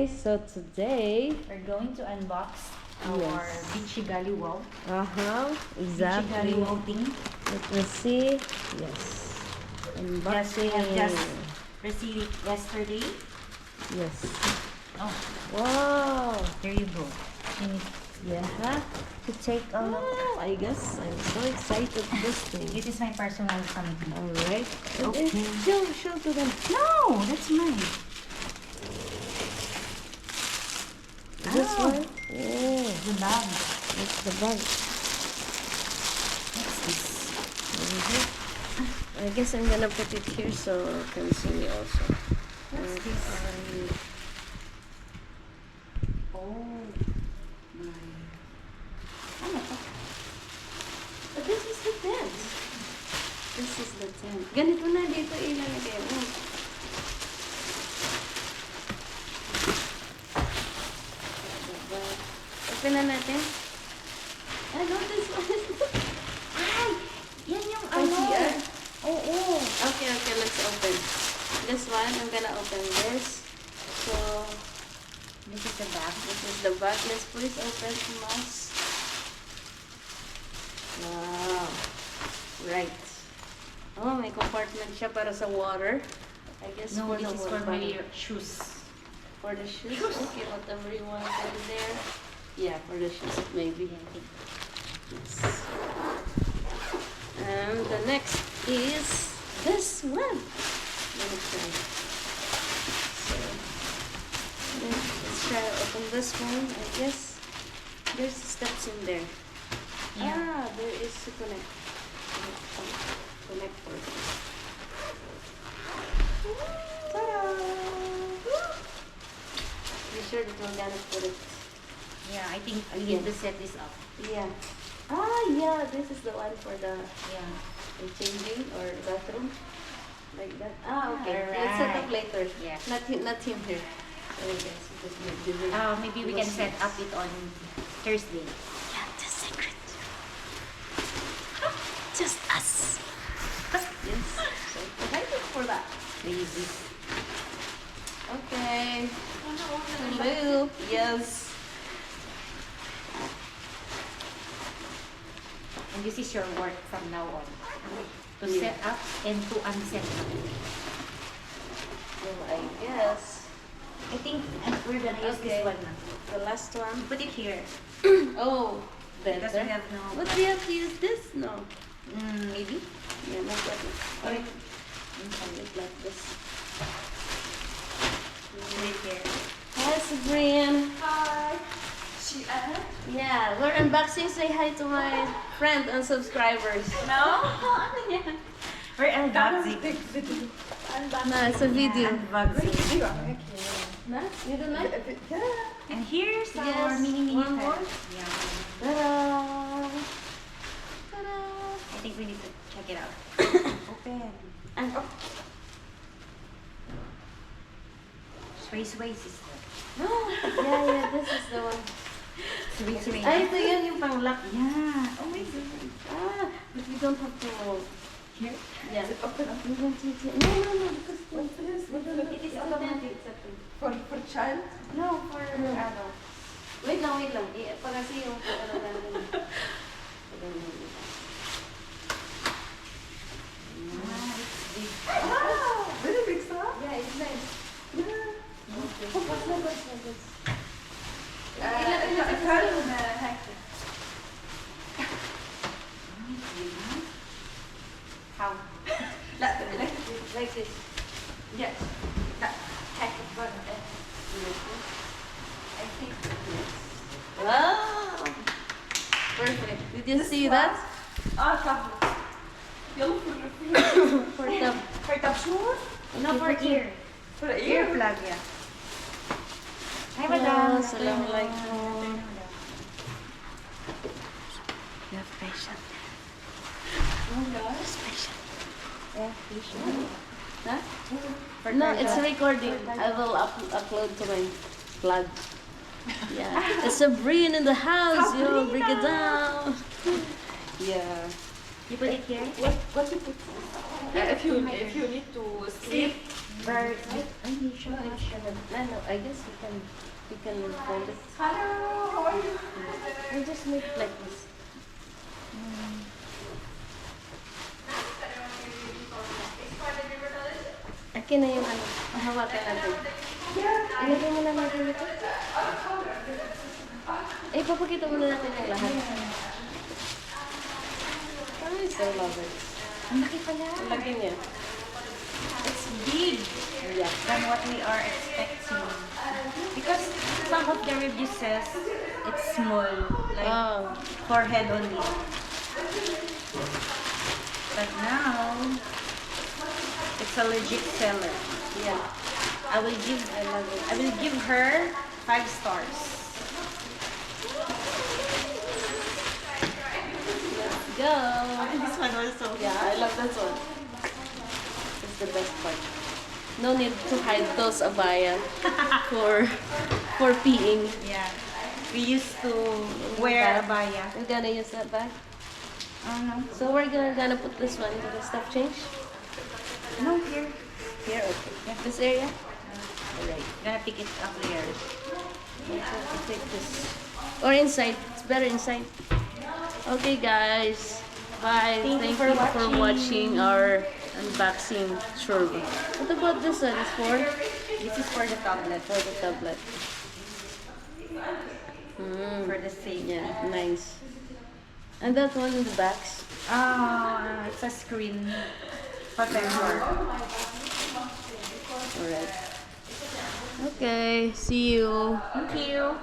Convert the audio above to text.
So today We're going to unbox our beachy galley wow. exactly. Beachy galley wow thing. Let me see. Yes. Unboxing. Just received it yesterday. Yes. Oh, Wow. there you go. Yeah. To take a look. Oh, I guess I'm so excited this thing. This is my personal something. Alright. Okay. Show to them. No, that's mine. This one? Oh, The bag. it's the bag. What's this? I guess I'm gonna put it here so you can see me also. What's this? Oh my. Ano to? But this is the tent. This is the tent. Ganito na dito ilalagay mo. Open na natin. Ano this one? Ay! Yan yung Ano? ano. Oo. Okay, let's open. This one, I'm gonna open this. So, This is the bag. this is the back. Let's please open to us. Wow. Right. Oh, may compartment siya para sa water. I guess No, for this the is for water. my shoes. For the shoes? Okay, whatever you want to put there. Yeah, for the shoes, maybe. Yes. And the next is this one. Let me try. So, let's try to open this one. I guess there's steps in there. Yeah. Ah, there is to connect. Connector. Ta-da! Be sure that we're gonna put it. Yeah, I think I need to set this up. Yeah. Ah, yeah. This is the one for the Yeah. changing or bathroom, like that. Ah, okay. Alright. Let's set up later. Yeah. Not him here. Okay, guys. Because Maybe we can set up it on Thursday. Yeah, the secret. Just us. Yes. So excited for that. Crazy. Okay. Hello. Yes. And this is your work from now on. To Yeah. set up and to unset up. Well, I guess I think we're gonna use Okay. this one now. the last one. Put it here. Oh, Because better. we have no... But we have to use this? No. maybe? Yeah, no problem. Alright. Just like this. Put it here. Hi, Sabrina. Hi. She Yeah, we're unboxing. Say hi to my friend and subscribers. No? We're unboxing. No, it's a video. Unboxing. No? You don't like? And here's our Yes, mini one more. Yeah. Ta-da! Ta-da! I think we need to check it out. Open. And Sway sister. yeah, this is the one. Sway. Ay, ito yun yung pang-lock. Yeah. Oh my god. Ah, but we don't have to. Here? Yeah. Open up. We don't need to. No, because What's this? we don't have It is to. automatic. For child? No, for ano. Wait lang. Pa kasi yung ano namin. It's big. Ah, very big stuff. Yeah, it's nice. Yeah. What's numbers? How? Like this. Yes. That heck of fun. I think yes. Wow! Perfect. Did you see that? Ah, tablet. Heel voor For the Ga je dat zoen? No, for ear. Voor de Ear ear? plug, yeah. Hi, Hello, madam. assalamualaikum. You have patient. Oh, ja. Patient. Yeah, patient. Huh? No, it's a recording. I will upload to my vlog. Yeah. It's Sabrina in the house. Yo, break it down. Yeah. You put it here? What you put? If you need to sleep, Very I'm sure I'm gonna. No, I guess we can fold it. Hello, how are you? We'll just make it like this. Akin na yung ano. Hawakan natin. Ilagay mo na natin dito. Eh, papakita muna natin yung lahat. I still love it. Ang laki pala. Ang laki niya. It's big Yeah. than what we are expecting. Because some of the reviews says it's small, like Oh. forehead only. But now, it's a legit seller. Yeah. I will give I love it. I will give her 5 stars. Go! This one also. Yeah, I love this one. It's the best part. No need to hide those abaya for peeing. Yeah. We used to wear abaya. We're gonna use that bag. No. So we're gonna put this one into the stuff change. No, here. Here, okay. This area? Alright. Gonna pick it up later. I'll take this. Or inside. It's better inside. Okay guys. Bye. Thank you for watching our unboxing shorba. What about this one? It's for This is for the tablet. for the tablet. For the same. Yeah, nice. And that one in the backs. It's a screen protector. Alright. Okay, see you. Thank you.